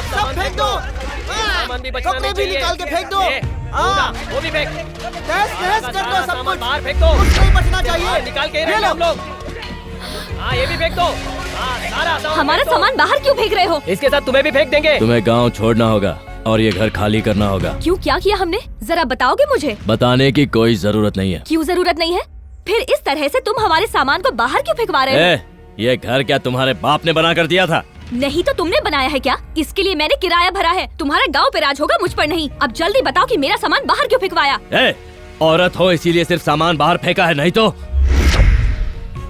सब फेंक दो। सामान भी बचना नहीं कपड़े भी निकाल के फेंक दो। वो भी फेंक। तहस-नहस कर दो सब कुछ। बाहर फेंक दो। कुछ नहीं बचना चाहिए। निकाल के रख हम लोग। हाँ ये भी फेंक दो। सारा सामान हमारा सामान बाहर क्यों फेंक रहे हो? इसके साथ तुम्हें भी फेंक देंगे। तुम्हें गांव छोड़ना होगा और ये घर खाली करना होगा। क्यों, क्या किया हमने? जरा बताओगे मुझे? बताने की कोई जरूरत नहीं है। क्यों जरूरत नहीं है? फिर इस तरह से तुम हमारे सामान को बाहर क्यों फेंकवा रहे हो? ये घर क्या तुम्हारे बाप ने बना कर दिया था? नहीं तो तुमने बनाया है क्या? इसके लिए मैंने किराया भरा है। तुम्हारा गांव पे राज होगा, मुझ पर नहीं। अब जल्दी बताओ कि मेरा सामान बाहर क्यों फेंकवाया? औरत हो इसीलिए सिर्फ सामान बाहर फेंका है,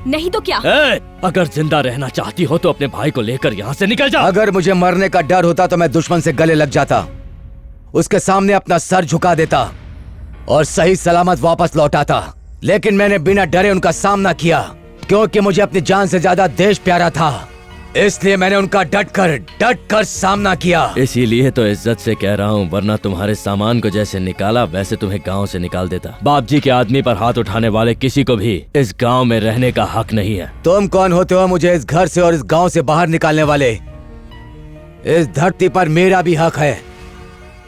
नहीं तो क्या? अगर जिंदा रहना चाहती हो तो अपने भाई को लेकर यहाँ से निकल जाओ। अगर मुझे मरने का डर होता तो मैं दुश्मन से गले लग जाता, उसके सामने अपना सर झुका देता और सही सलामत वापस लौट आता। लेकिन मैंने बिना डरे उनका सामना किया क्योंकि मुझे अपनी जान से ज्यादा देश प्यारा था। इसलिए मैंने उनका डट कर सामना किया। इसीलिए तो इज्जत से कह रहा हूँ, वरना तुम्हारे सामान को जैसे निकाला वैसे तुम्हें गांव से निकाल देता। बाप जी के आदमी पर हाथ उठाने वाले किसी को भी इस गांव में रहने का हक नहीं है। तुम कौन होते हो मुझे इस घर से और इस गांव से बाहर निकालने वाले? इस धरती पर मेरा भी हक है,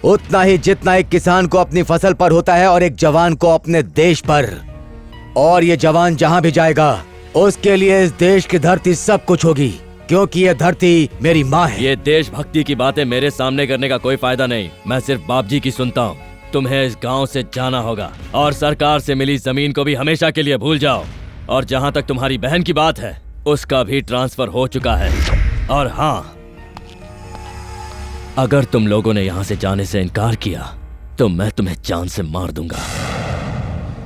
उतना ही जितना एक किसान को अपनी फसल पर होता है और एक जवान को अपने देश पर। और ये जवान जहाँ भी जाएगा उसके लिए इस देश की धरती सब कुछ होगी, क्योंकि ये धरती मेरी माँ है। ये देशभक्ति की बातें मेरे सामने करने का कोई फायदा नहीं। मैं सिर्फ बाप जी की सुनता हूँ। तुम्हें इस गांव से जाना होगा और सरकार से मिली जमीन को भी हमेशा के लिए भूल जाओ। और जहाँ तक तुम्हारी बहन की बात है, उसका भी ट्रांसफर हो चुका है। और हाँ, अगर तुम लोगों ने यहाँ से जाने से इनकार किया तो मैं तुम्हें जान से मार दूंगा।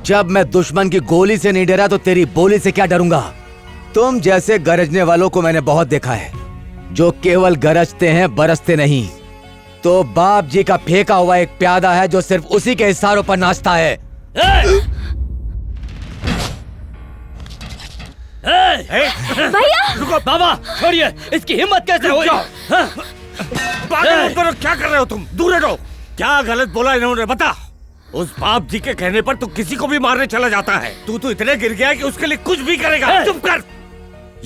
जब मैं दुश्मन की गोली से नहीं डरा तो तेरी बोली से क्या डरूंगा? तुम जैसे गरजने वालों को मैंने बहुत देखा है, जो केवल गरजते हैं, बरसते नहीं। तो बाप जी का फेंका हुआ एक प्यादा है जो सिर्फ उसी के इशारों पर नाचता है। भैया! रुको बाबा, छोड़िए, इसकी हिम्मत कैसे हुई? क्या कर रहे हो तुम? दूर रहो। क्या गलत बोला इन्होंने, बता। उस बाप जी के कहने पर तू किसी को भी मारने चला जाता है। तू तो इतने गिर गया कि उसके लिए कुछ भी करेगा। चुप कर।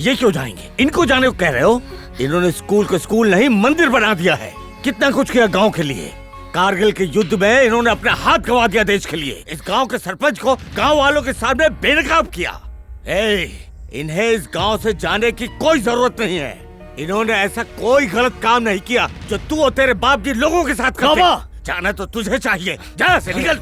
ये क्यों जाएंगे? इनको जाने को कह रहे हो? इन्होंने स्कूल को स्कूल नहीं मंदिर बना दिया है। कितना कुछ किया गांव के लिए। कारगिल के युद्ध में इन्होंने अपना हाथ गंवा दिया देश के लिए। इस गांव के सरपंच को गांव वालों के सामने बेनकाब किया। इन्हें इस गांव से जाने की कोई जरूरत नहीं है। इन्होंने ऐसा कोई गलत काम नहीं किया जो तू और तेरे बाप जी लोगों के साथ करते। जाना तो तुझे चाहिए, जा से निकल।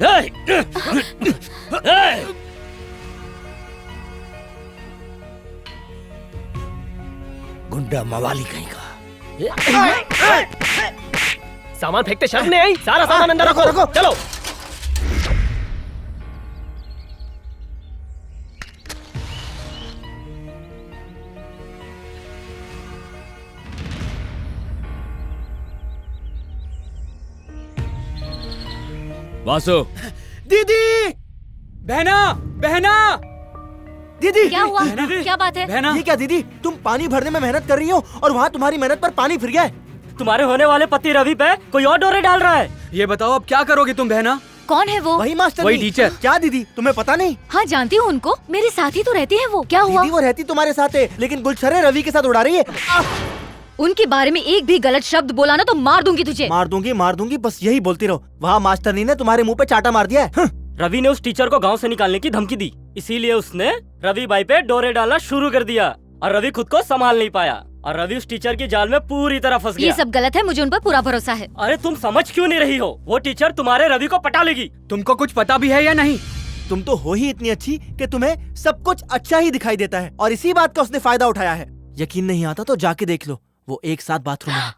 गुंडा मवाली कहीं का। सामान फेंकते शर्म नहीं आई? सारा सामान अंदर रखो। चलो। वासु। दीदी! बहना! दीदी! क्या हुआ? क्या बात है? ये क्या दीदी, तुम पानी भरने में मेहनत कर रही हो और वहाँ तुम्हारी मेहनत पर पानी फिर गया है। तुम्हारे होने वाले पति रवि पे कोई और डोरे डाल रहा है। ये बताओ अब क्या करोगी तुम बहना? कौन है वो? वही मास्टर, वही टीचर। क्या दीदी, तुम्हें पता नहीं? हाँ जानती हूँ उनको, मेरे साथ ही तो रहती है वो। क्या हुआ? दीदी वो रहती तुम्हारे साथ है, लेकिन गुलछरे रवि के साथ उड़ा रही है। उनके बारे में एक भी गलत शब्द बोला ना तो मार दूंगी तुझे। मार दूंगी, बस यही बोलती रहो। वहाँ मास्टरनी ने तुम्हारे मुँह पे चाटा मार दिया है। रवि ने उस टीचर को गांव से निकालने की धमकी दी, इसीलिए उसने रवि भाई पे डोरे डालना शुरू कर दिया और रवि खुद को संभाल नहीं पाया और रवि उस टीचर की जाल में पूरी तरह फंस गया। ये सब गलत है, मुझे उन पर पूरा भरोसा है। अरे तुम समझ क्यों नहीं रही हो? वो टीचर तुम्हारे रवि को पटा लेगी। तुमको कुछ पता भी है या नहीं? तुम तो हो ही इतनी अच्छी कि तुम्हें सब कुछ अच्छा ही दिखाई देता है और इसी बात का उसने फायदा उठाया है। यकीन नहीं आता तो जाके देख लो, वो एक साथ बाथरूम में है।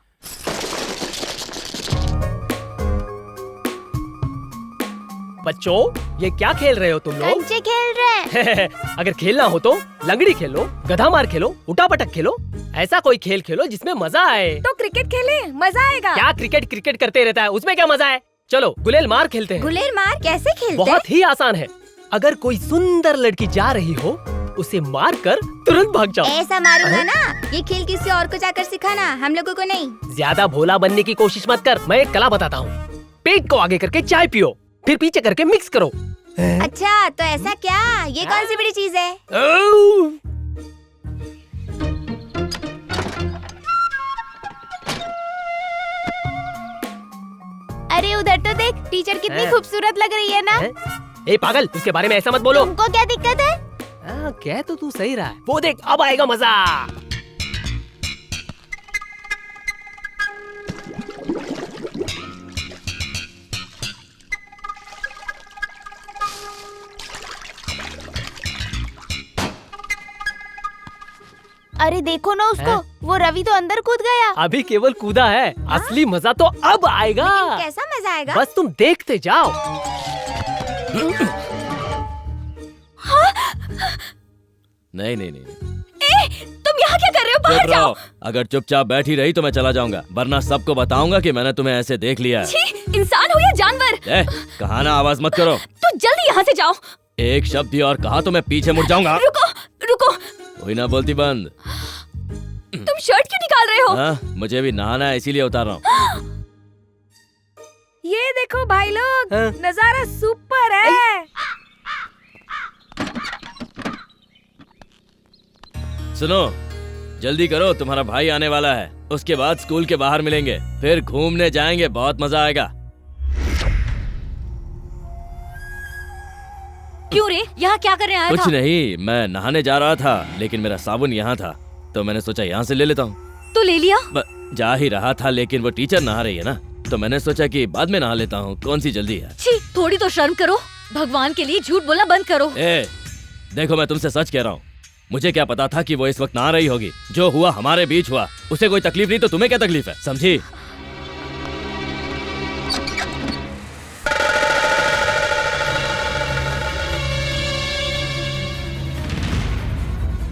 बच्चों, ये क्या खेल रहे हो तुम लोग? कंचे खेल रहे। अगर खेलना हो तो लंगड़ी खेलो, गधा मार खेलो, उठा पटक खेलो। ऐसा कोई खेल खेलो जिसमें मजा आए। तो क्रिकेट खेले, मजा आएगा। क्या क्रिकेट करते रहता है, उसमें क्या मजा है? चलो गुलेल मार खेलते हैं। गुलेल मार कैसे खेलते? बहुत ही आसान है। अगर कोई सुंदर लड़की जा रही हो, उसे मार कर तुरंत भाग जाओ। ऐसा मारूंगा ना, ये खेल किसी और को जाकर सिखाना, हम लोगों को नहीं। ज्यादा भोला बनने की कोशिश मत कर। मैं एक कला बताता हूँ। पेट को आगे करके चाय पियो, फिर पीछे करके मिक्स करो। अच्छा तो ऐसा क्या? ये कौन सी बड़ी चीज है? अरे उधर तो देख, टीचर कितनी खूबसूरत लग रही है ना। ए पागल, उसके बारे में ऐसा मत बोलो। तुमको क्या दिक्कत है? कह तो तू सही रहा है। वो देख, अब आएगा मजा। अरे देखो ना उसको, वो रवि तो अंदर कूद गया। अभी केवल कूदा है, असली मजा तो अब आएगा। लेकिन कैसा मजा आएगा? बस तुम देखते जाओ। नहीं नहीं नहीं, तुम यहाँ क्या कर रहे हो? बाहर चुप जाओ। रहो। अगर चुपचाप बैठी रही तो मैं चला जाऊंगा, वरना सबको बताऊंगा कि मैंने तुम्हें ऐसे देख लिया है। छी, इंसान हो या जानवर? कहा ना आवाज मत करो। तो जल्दी यहाँ से जाओ। एक शब्द भी और कहा तो मैं पीछे मुड़ जाऊंगा। रुको रुको, कोई ना बोलती बंद। तुम शर्ट क्यों निकाल रहे हो? हाँ, मुझे भी नहाना है इसीलिए उतार रहा हूँ। ये देखो भाई लोग, नजारा सुपर है। सुनो, जल्दी करो, तुम्हारा भाई आने वाला है। उसके बाद स्कूल के बाहर मिलेंगे, फिर घूमने जाएंगे, बहुत मजा आएगा। क्यों रे, यहाँ क्या करने आया कुछ था? नहीं, मैं नहाने जा रहा था, लेकिन मेरा साबुन यहाँ था तो मैंने सोचा यहाँ से ले लेता हूँ। तो ले लिया? जा ही रहा था, लेकिन वो टीचर नहा रही है ना, तो मैंने सोचा कि बाद में नहा लेता हूँ, कौन सी जल्दी है। छी, थोड़ी तो शर्म करो। भगवान के लिए झूठ बोलना बंद करो। देखो, मैं तुमसे सच कह रहा हूँ, मुझे क्या पता था कि वो इस वक्त नहा रही होगी। जो हुआ हमारे बीच हुआ, उसे कोई तकलीफ नहीं तो तुम्हें क्या तकलीफ है, समझी?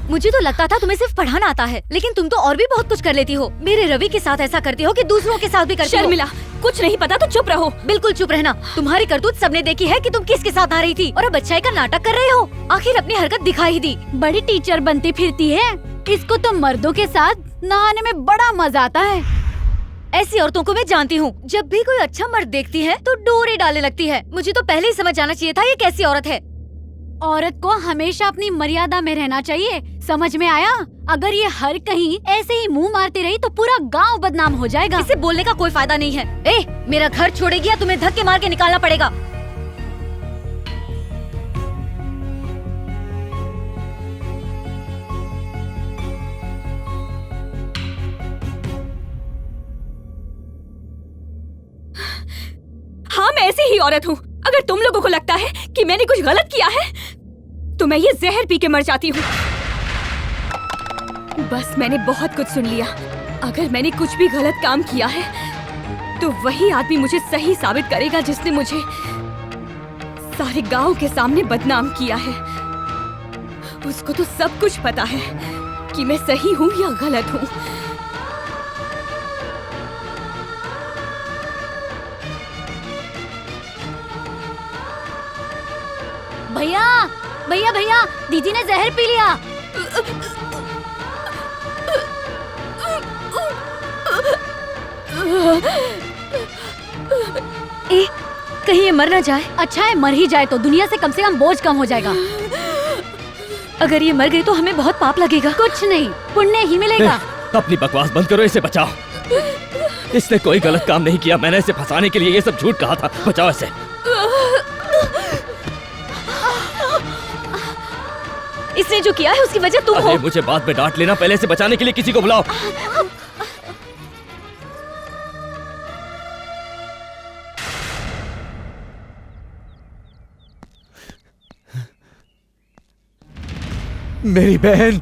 मुझे तो लगता था तुम्हें सिर्फ पढ़ाना आता है, लेकिन तुम तो और भी बहुत कुछ कर लेती हो। मेरे रवि के साथ ऐसा करती हो कि दूसरों के साथ भी करती हो। शर्मिला, कुछ नहीं पता तो चुप रहो। बिल्कुल चुप रहना। तुम्हारी करतूत सबने देखी है कि तुम किसके साथ आ रही थी, और अब अच्छाई का नाटक कर रहे हो। आखिर अपनी हरकत दिखा ही दी। बड़ी टीचर बनती फिरती है। इसको तो मर्दों के साथ नहाने में बड़ा मजा आता है। ऐसी औरतों को मैं जानती हूँ, जब भी कोई अच्छा मर्द देखती है तो डोरे डालने लगती है। मुझे तो पहले ही समझ जाना चाहिए था ये कैसी औरत है। औरत को हमेशा अपनी मर्यादा में रहना चाहिए, समझ में आया? अगर ये हर कहीं ऐसे ही मुंह मारती रही तो पूरा गांव बदनाम हो जाएगा। इसे बोलने का कोई फायदा नहीं है। मेरा घर छोड़ेगी या तुम्हें धक्के मार के निकालना पड़ेगा। हाँ, मैं ऐसी ही औरत हूँ। अगर तुम लोगों को लगता है कि मैंने कुछ गलत किया है तो मैं ये जहर पी के मर जाती हूँ। बस मैंने बहुत कुछ सुन लिया। अगर मैंने कुछ भी गलत काम किया है तो वही आदमी मुझे सही साबित करेगा जिसने मुझे सारे गांव के सामने बदनाम किया है। उसको तो सब कुछ पता है कि मैं सही हूँ या गलत हूँ। भैया भैया भैया, दीदी ने जहर पी लिया। कहीं ये मर ना जाए। अच्छा है, मर ही जाए तो दुनिया से कम बोझ कम हो जाएगा। अगर ये मर गई तो हमें बहुत पाप लगेगा। कुछ नहीं, पुण्य ही मिलेगा। अपनी बकवास बंद करो, इसे बचाओ। इसने कोई गलत काम नहीं किया, मैंने इसे फंसाने के लिए ये सब झूठ कहा था। बचाओ इसे। इसने जो किया है उसकी वजह तुम हो। मुझे बाद में डांट लेना, पहले से बचाने के लिए किसी को बुलाओ। मेरी बहन,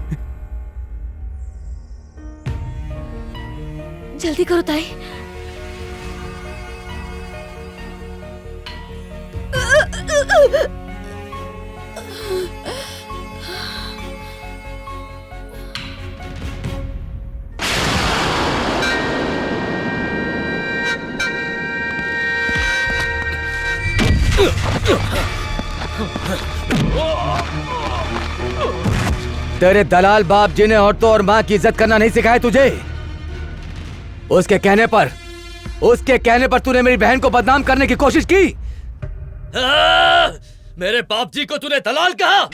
जल्दी करो ताई। तेरे दलाल बाप जी ने औरतों और माँ की इज्जत करना नहीं सिखाया तुझे। उसके कहने पर तूने मेरी बहन को बदनाम करने की कोशिश की। मेरे बाप जी को तूने दलाल कहा?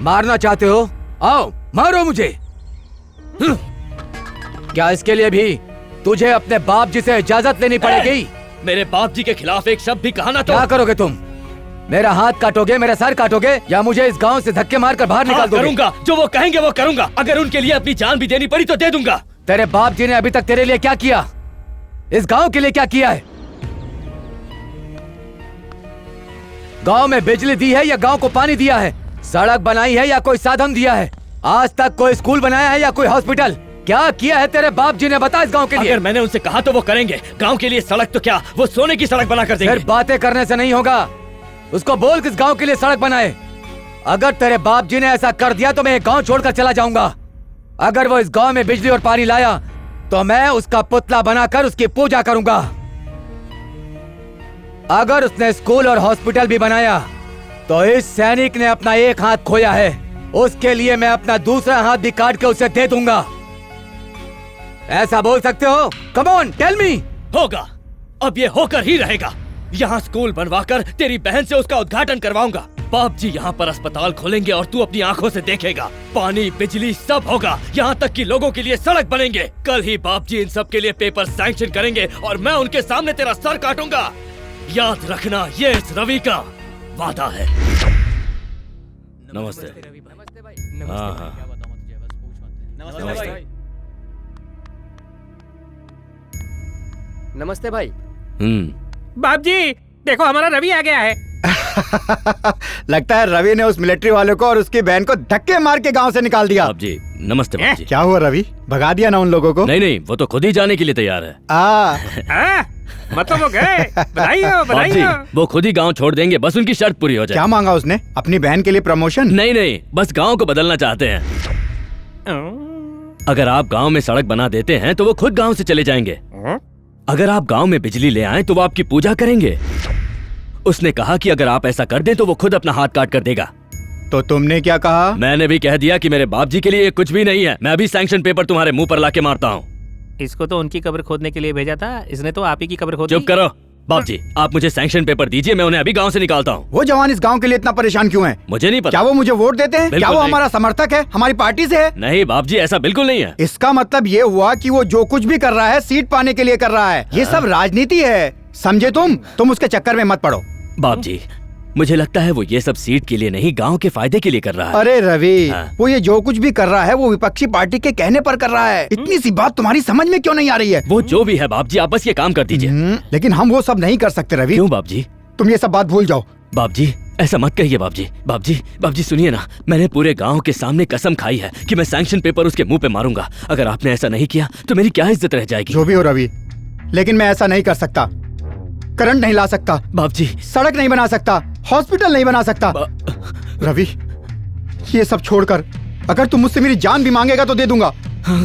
मारना चाहते हो? आओ मारो मुझे। क्या इसके लिए भी तुझे अपने बाप जी से इजाजत लेनी पड़ेगी? मेरे बाप जी के खिलाफ एक शब्द भी कहा ना तो क्या करोगे तुम? मेरा हाथ काटोगे, मेरा सर काटोगे, या मुझे इस गांव से धक्के मारकर बाहर निकाल दोगे? करूंगा, जो वो कहेंगे वो करूंगा। अगर उनके लिए अपनी जान भी देनी पड़ी तो दे दूंगा। तेरे बाप जी ने अभी तक तेरे लिए क्या किया? इस गांव के लिए क्या किया है? गांव में बिजली दी है या गांव को पानी दिया है? सड़क बनाई है या कोई साधन दिया है? आज तक कोई स्कूल बनाया है या कोई हॉस्पिटल? क्या किया है तेरे बाप जी ने? बता इस गांव के लिए। अगर मैंने उनसे कहा तो वो करेंगे। गांव के लिए सड़क तो क्या, वो सोने की सड़क बना कर देंगे। फिर बातें करने से नहीं होगा, उसको बोल किस गांव के लिए सड़क बनाए। अगर तेरे बाप जी ने ऐसा कर दिया तो मैं ये गांव छोड़कर चला जाऊंगा। अगर वो इस गांव में बिजली और पानी लाया तो मैं उसका पुतला बनाकर उसकी पूजा करूंगा। अगर उसने स्कूल और हॉस्पिटल भी बनाया तो इस सैनिक ने अपना एक हाथ खोया है, उसके लिए मैं अपना दूसरा हाथ भी काट के उसे दे दूंगा। ऐसा बोल सकते हो? Come on tell me. होगा, अब ये होकर ही रहेगा। यहाँ स्कूल बनवाकर तेरी बहन से उसका उद्घाटन करवाऊंगा। बाप जी यहाँ पर अस्पताल खोलेंगे और तू अपनी आंखों से देखेगा। पानी बिजली सब होगा, यहाँ तक कि लोगों के लिए सड़क बनेंगे। कल ही बाप जी इन सब के लिए पेपर सैंक्शन करेंगे और मैं उनके सामने तेरा सर काटूंगा। याद रखना, ये इस रवि का वादा है। नमस्ते। हाँ हाँ नमस्ते। नमस्ते भाई। बाप जी देखो हमारा रवि आ गया है। लगता है रवि ने उस मिलिट्री वाले को और उसकी बहन को धक्के मार के गांव से निकाल दिया। बाप जी नमस्ते। बाप जी क्या हुआ रवि, भगा दिया ना उन लोगों को? नहीं, वो तो खुद ही जाने के लिए तैयार है। मतलब वो गए। बधाई हो, बधाई हो। वो खुद ही गांव छोड़ देंगे, बस उनकी शर्त पूरी हो जाए। क्या मांगा उसने? अपनी बहन के लिए प्रमोशन? नहीं, बस गांव को बदलना चाहते हैं। अगर आप गांव में सड़क बना देते हैं तो वो खुद गांव से चले जाएंगे। अगर आप गांव में बिजली ले आए तो वो आपकी पूजा करेंगे। उसने कहा कि अगर आप ऐसा कर दें तो वो खुद अपना हाथ काट कर देगा। तो तुमने क्या कहा? मैंने भी कह दिया कि मेरे बाप जी के लिए कुछ भी नहीं है। मैं अभी सैंक्शन पेपर तुम्हारे मुंह पर लाके मारता हूँ। इसको तो उनकी कब्र खोदने के लिए भेजा था, इसने तो आप ही की कब्र खोद चुप करो। बाप जी आप मुझे सैंक्शन पेपर दीजिए, मैं उन्हें अभी गांव से निकालता हूँ। वो जवान इस गांव के लिए इतना परेशान क्यों है? मुझे नहीं पता। क्या वो मुझे वोट देते हैं? क्या वो हमारा समर्थक है, हमारी पार्टी से है? नहीं बाप जी, ऐसा बिल्कुल नहीं है। इसका मतलब ये हुआ कि वो जो कुछ भी कर रहा है सीट पाने के लिए कर रहा है। ये सब राजनीति है, समझे तुम उसके चक्कर में मत पड़ो। बाप जी मुझे लगता है वो ये सब सीट के लिए नहीं, गांव के फायदे के लिए कर रहा है। अरे रवि, वो ये जो कुछ भी कर रहा है वो विपक्षी पार्टी के कहने पर कर रहा है। इतनी सी बात तुम्हारी समझ में क्यों नहीं आ रही है? वो जो भी है बाप जी, आप बस ये काम कर दीजिए। लेकिन हम वो सब नहीं कर सकते रवि। क्यों बाप जी? तुम ये सब बात भूल जाओ। बाप जी ऐसा मत कहिए बाप जी। बाप जी सुनिए ना, मैंने पूरे गांव के सामने कसम खाई है कि मैं सैंक्शन पेपर उसके मुंह पे मारूंगा। अगर आपने ऐसा नहीं किया तो मेरी क्या इज्जत रह जाएगी? जो भी हो रवि, लेकिन मैं ऐसा नहीं कर सकता। करंट नहीं ला सकता बाप जी, सड़क नहीं बना सकता, हॉस्पिटल नहीं बना सकता। रवि ये सब छोड़कर अगर तुम मुझसे मेरी जान भी मांगेगा तो दे दूंगा।